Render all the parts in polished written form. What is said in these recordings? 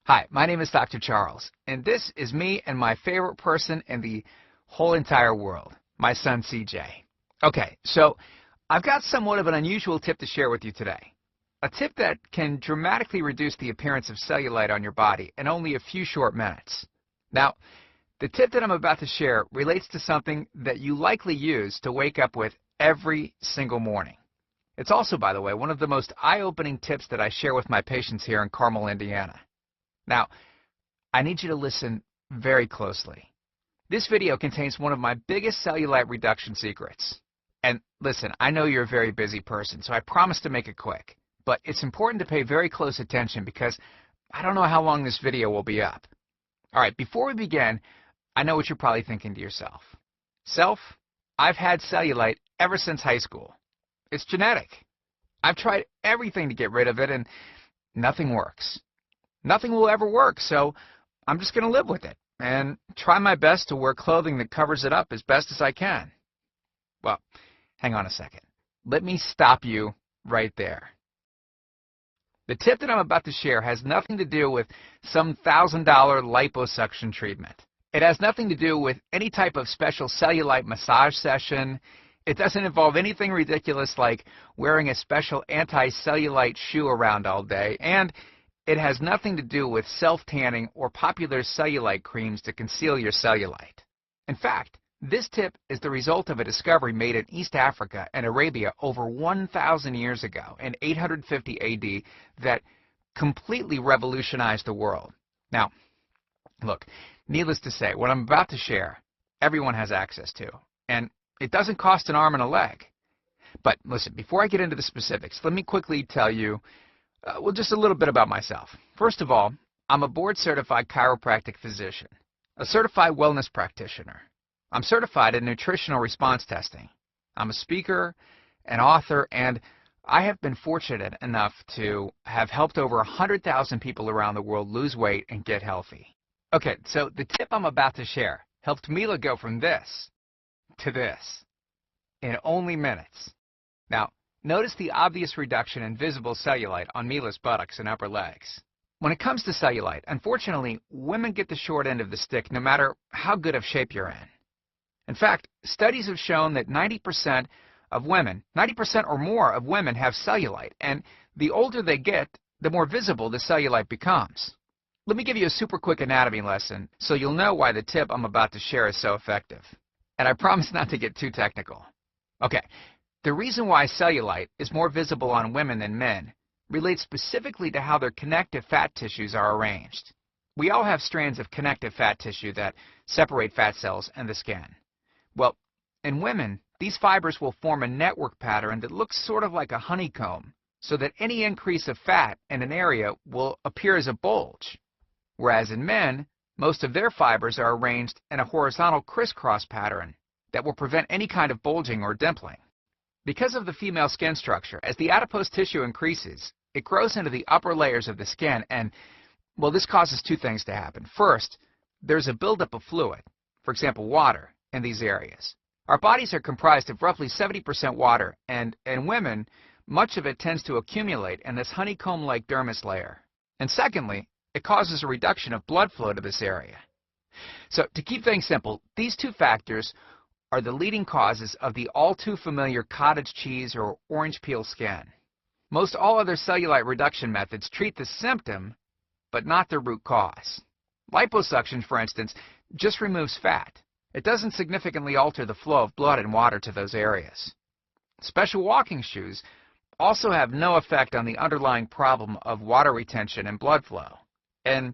Hi, my name is Dr. Charles, and this is me and my favorite person in the whole entire world, my son CJ. Okay, so I've got somewhat of an unusual tip to share with you today. A tip that can dramatically reduce the appearance of cellulite on your body in only a few short minutes. Now, the tip that I'm about to share relates to something that you likely use to wake up with every single morning. It's also, by the way, one of the most eye-opening tips that I share with my patients here in Carmel, Indiana. Now, I need you to listen very closely. This video contains one of my biggest cellulite reduction secrets. And listen, I know you're a very busy person, so I promise to make it quick. But it's important to pay very close attention because I don't know how long this video will be up. All right, before we begin, I know what you're probably thinking to yourself. Self, I've had cellulite ever since high school. It's genetic. I've tried everything to get rid of it and nothing works. Nothing will ever work, so I'm just going to live with it and try my best to wear clothing that covers it up as best as I can. Well, hang on a second. Let me stop you right there. The tip that I'm about to share has nothing to do with some $1,000 liposuction treatment. It has nothing to do with any type of special cellulite massage session. It doesn't involve anything ridiculous like wearing a special anti-cellulite shoe around all day, and it has nothing to do with self-tanning or popular cellulite creams to conceal your cellulite. In fact, this tip is the result of a discovery made in East Africa and Arabia over 1,000 years ago in 850 AD that completely revolutionized the world. Now, look, needless to say, what I'm about to share, everyone has access to, and it doesn't cost an arm and a leg. But listen, before I get into the specifics, let me quickly tell you well, just a little bit about myself. First of all, I'm a board-certified chiropractic physician, a certified wellness practitioner. I'm certified in nutritional response testing. I'm a speaker, an author, and I have been fortunate enough to have helped over 100,000 people around the world lose weight and get healthy. Okay, so the tip I'm about to share helped Mila go from this to this in only minutes. Now, notice the obvious reduction in visible cellulite on Mila's buttocks and upper legs. When it comes to cellulite, unfortunately, women get the short end of the stick no matter how good of shape you're in. In fact, studies have shown that 90% of women, 90% or more of women have cellulite, and the older they get, the more visible the cellulite becomes. Let me give you a super quick anatomy lesson so you'll know why the tip I'm about to share is so effective. And I promise not to get too technical. Okay. The reason why cellulite is more visible on women than men relates specifically to how their connective fat tissues are arranged. We all have strands of connective fat tissue that separate fat cells and the skin. Well, in women, these fibers will form a network pattern that looks sort of like a honeycomb, so that any increase of fat in an area will appear as a bulge. Whereas in men, most of their fibers are arranged in a horizontal crisscross pattern that will prevent any kind of bulging or dimpling. Because of the female skin structure, as the adipose tissue increases, it grows into the upper layers of the skin and, well, this causes two things to happen. First, there's a buildup of fluid, for example, water, in these areas. Our bodies are comprised of roughly 70% water, and in women, much of it tends to accumulate in this honeycomb-like dermis layer. And secondly, it causes a reduction of blood flow to this area. So, to keep things simple, these two factors are the leading causes of the all-too-familiar cottage cheese or orange peel skin. Most all other cellulite reduction methods treat the symptom, but not the root cause. Liposuction, for instance, just removes fat. It doesn't significantly alter the flow of blood and water to those areas. Special walking shoes also have no effect on the underlying problem of water retention and blood flow. And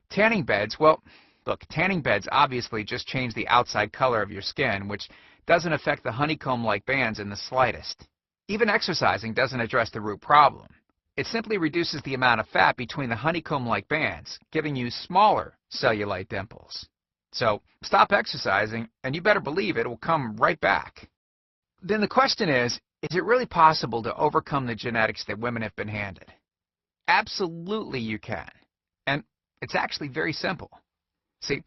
tanning beds, well, look, tanning beds obviously just change the outside color of your skin, which doesn't affect the honeycomb-like bands in the slightest. Even exercising doesn't address the root problem. It simply reduces the amount of fat between the honeycomb-like bands, giving you smaller cellulite dimples. So stop exercising, and you better believe it will come right back. Then the question is it really possible to overcome the genetics that women have been handed? Absolutely you can. And it's actually very simple. See,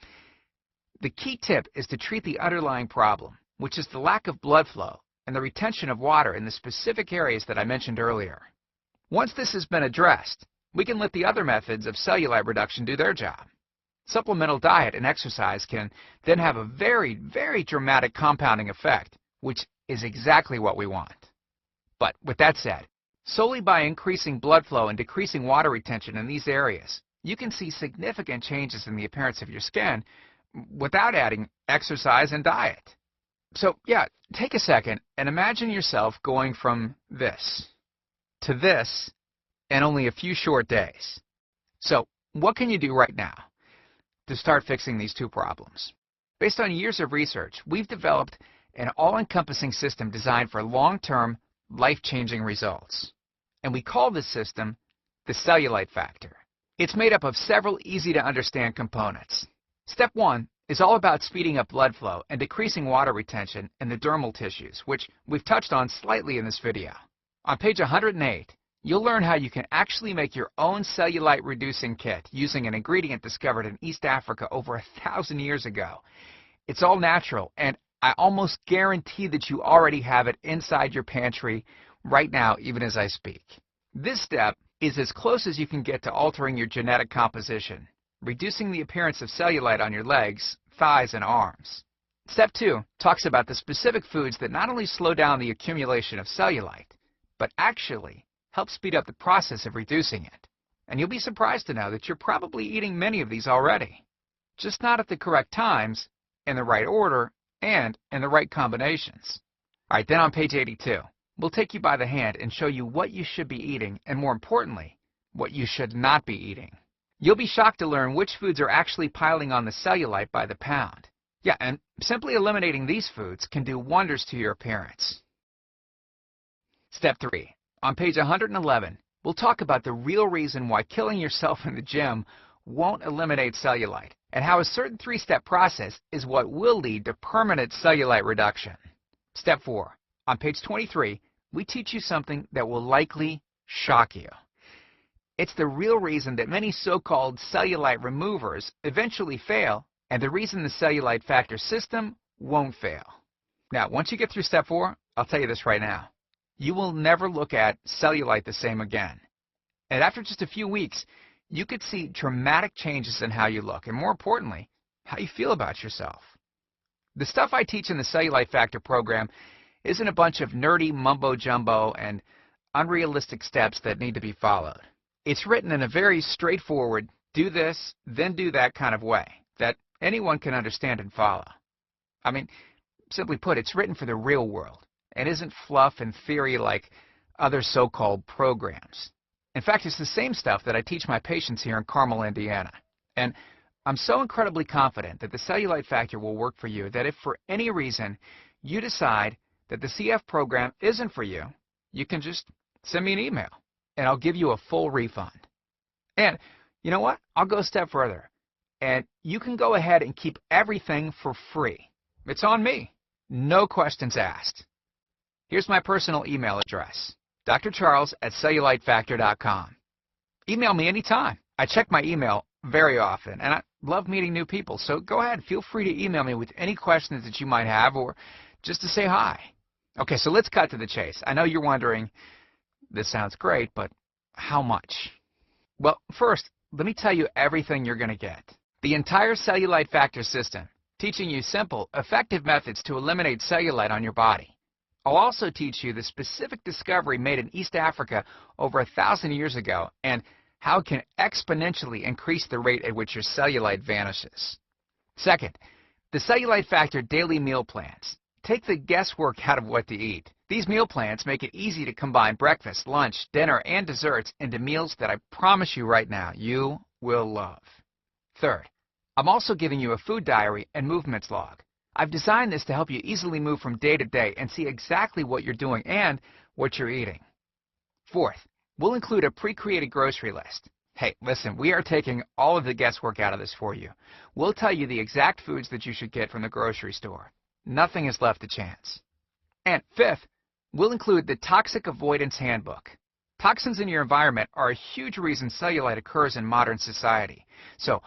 the key tip is to treat the underlying problem, which is the lack of blood flow and the retention of water in the specific areas that I mentioned earlier. Once this has been addressed, we can let the other methods of cellulite reduction do their job. Supplemental diet and exercise can then have a very, very dramatic compounding effect, which is exactly what we want. But with that said, solely by increasing blood flow and decreasing water retention in these areas, you can see significant changes in the appearance of your skin without adding exercise and diet. So yeah, take a second and imagine yourself going from this to this in only a few short days. So what can you do right now to start fixing these two problems? Based on years of research, we've developed an all-encompassing system designed for long-term, life-changing results. And we call this system the Cellulite Factor. It's made up of several easy-to-understand components. Step 1 is all about speeding up blood flow and decreasing water retention in the dermal tissues, which we've touched on slightly in this video. On page 108, you'll learn how you can actually make your own cellulite reducing kit using an ingredient discovered in East Africa over 1,000 years ago. It's all natural, and I almost guarantee that you already have it inside your pantry right now, even as I speak. This step is as close as you can get to altering your genetic composition, reducing the appearance of cellulite on your legs, thighs, and arms. Step 2 talks about the specific foods that not only slow down the accumulation of cellulite, but actually help speed up the process of reducing it. And you'll be surprised to know that you're probably eating many of these already, just not at the correct times, in the right order, and in the right combinations. All right, then on page 82, we'll take you by the hand and show you what you should be eating, and more importantly, what you should not be eating. You'll be shocked to learn which foods are actually piling on the cellulite by the pound. Yeah, and simply eliminating these foods can do wonders to your appearance. Step 3. On page 111, we'll talk about the real reason why killing yourself in the gym won't eliminate cellulite, and how a certain 3-step process is what will lead to permanent cellulite reduction. Step 4. On page 23, we teach you something that will likely shock you. It's the real reason that many so-called cellulite removers eventually fail, and the reason the Cellulite Factor system won't fail. Now, once you get through step 4, I'll tell you this right now. You will never look at cellulite the same again. And after just a few weeks, you could see dramatic changes in how you look, and more importantly, how you feel about yourself. The stuff I teach in the Cellulite Factor program isn't a bunch of nerdy mumbo-jumbo and unrealistic steps that need to be followed. It's written in a very straightforward, do this, then do that kind of way that anyone can understand and follow. I mean, simply put, it's written for the real world and isn't fluff and theory like other so-called programs. In fact, it's the same stuff that I teach my patients here in Carmel, Indiana. And I'm so incredibly confident that the Cellulite Factor will work for you that if for any reason you decide that the CF program isn't for you, you can just send me an email and I'll give you a full refund. And you know what? I'll go a step further. And you can go ahead and keep everything for free. It's on me. No questions asked. Here's my personal email address, drcharles@cellulitefactor.com. Email me anytime. I check my email very often, and I love meeting new people. So go ahead, feel free to email me with any questions that you might have or just to say hi. Okay, so let's cut to the chase. I know you're wondering, this sounds great, but how much? Well, first, let me tell you everything you're going to get. The entire Cellulite Factor system, teaching you simple, effective methods to eliminate cellulite on your body. I'll also teach you the specific discovery made in East Africa over 1,000 years ago and how it can exponentially increase the rate at which your cellulite vanishes. Second, the Cellulite Factor daily meal plans. Take the guesswork out of what to eat. These meal plans make it easy to combine breakfast, lunch, dinner, and desserts into meals that I promise you right now you will love. Third, I'm also giving you a food diary and movements log. I've designed this to help you easily move from day to day and see exactly what you're doing and what you're eating. Fourth, we'll include a pre-created grocery list. Hey, listen, we are taking all of the guesswork out of this for you. We'll tell you the exact foods that you should get from the grocery store. Nothing is left to chance. And fifth, we'll include the Toxic Avoidance Handbook. Toxins in your environment are a huge reason cellulite occurs in modern society. So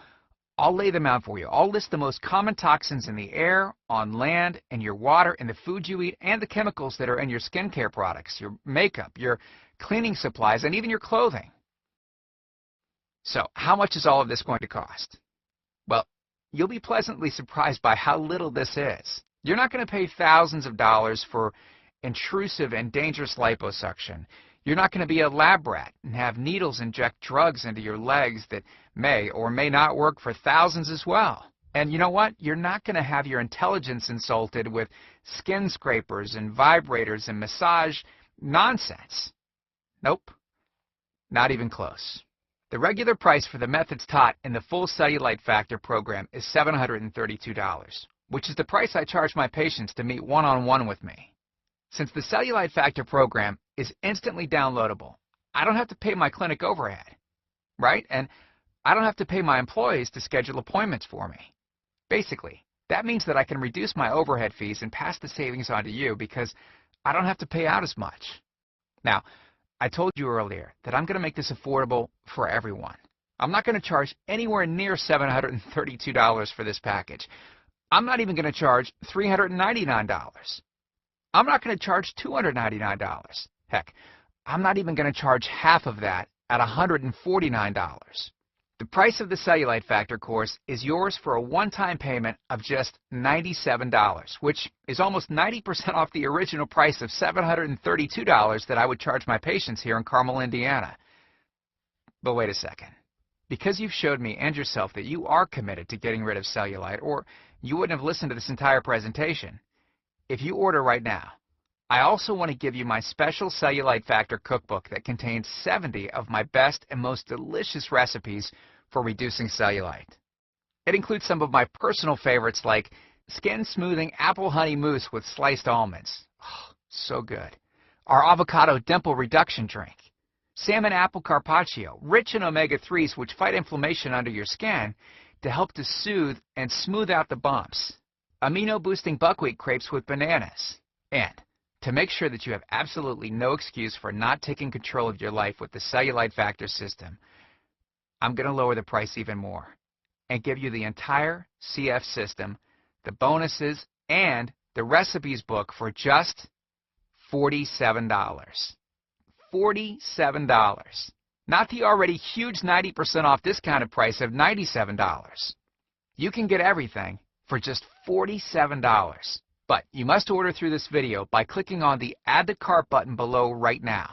I'll lay them out for you. I'll list the most common toxins in the air, on land, in your water, in the food you eat, and the chemicals that are in your skincare products, your makeup, your cleaning supplies, and even your clothing. So how much is all of this going to cost? Well, you'll be pleasantly surprised by how little this is. You're not going to pay thousands of dollars for intrusive and dangerous liposuction. You're not going to be a lab rat and have needles inject drugs into your legs that may or may not work for thousands as well. And you know what? You're not going to have your intelligence insulted with skin scrapers and vibrators and massage nonsense. Nope, not even close. The regular price for the methods taught in the full Cellulite Factor program is $732, which is the price I charge my patients to meet one-on-one with me. Since the Cellulite Factor program is instantly downloadable, I don't have to pay my clinic overhead, right? And I don't have to pay my employees to schedule appointments for me. Basically, that means that I can reduce my overhead fees and pass the savings on to you because I don't have to pay out as much. Now, I told you earlier that I'm going to make this affordable for everyone. I'm not going to charge anywhere near $732 for this package. I'm not even going to charge $399. I'm not going to charge $299. Heck, I'm not even going to charge half of that at $149. The price of the Cellulite Factor course is yours for a one-time payment of just $97, which is almost 90% off the original price of $732 that I would charge my patients here in Carmel, Indiana. But wait a second. Because you've showed me and yourself that you are committed to getting rid of cellulite, or you wouldn't have listened to this entire presentation, if you order right now, I also want to give you my special Cellulite Factor cookbook that contains 70 of my best and most delicious recipes for reducing cellulite. It includes some of my personal favorites like skin smoothing apple honey mousse with sliced almonds. Oh, so good. Our avocado dimple reduction drink. Salmon apple carpaccio, rich in omega-3s which fight inflammation under your skin to help to soothe and smooth out the bumps. Amino-boosting buckwheat crepes with bananas. And to make sure that you have absolutely no excuse for not taking control of your life with the Cellulite Factor system, I'm going to lower the price even more and give you the entire CF system, the bonuses, and the recipes book for just $47. $47. Not the already huge 90% off discounted price of $97. You can get everything for just $47. But you must order through this video by clicking on the Add to Cart button below right now.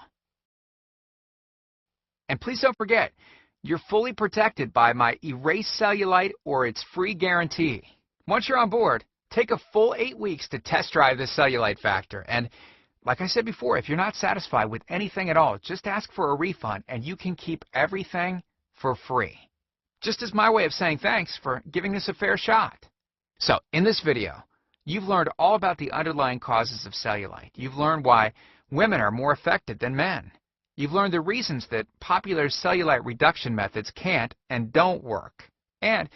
And please don't forget, you're fully protected by my Erase Cellulite or its free guarantee. Once you're on board, take a full 8 weeks to test drive the Cellulite Factor. And like I said before, if you're not satisfied with anything at all, just ask for a refund and you can keep everything for free. Just as my way of saying thanks for giving this a fair shot. So, in this video, you've learned all about the underlying causes of cellulite. You've learned why women are more affected than men. You've learned the reasons that popular cellulite reduction methods can't and don't work. And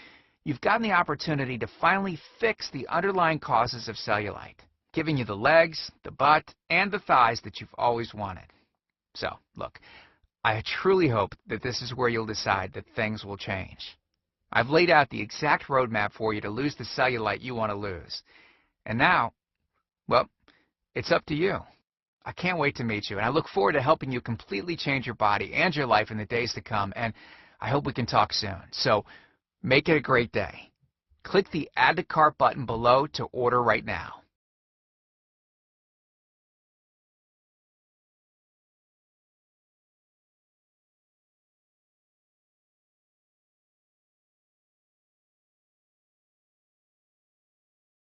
you've gotten the opportunity to finally fix the underlying causes of cellulite, giving you the legs, the butt, and the thighs that you've always wanted. So, look, I truly hope that this is where you'll decide that things will change. I've laid out the exact roadmap for you to lose the cellulite you want to lose. And now, well, it's up to you. I can't wait to meet you, and I look forward to helping you completely change your body and your life in the days to come, and I hope we can talk soon. So, make it a great day. Click the Add to Cart button below to order right now.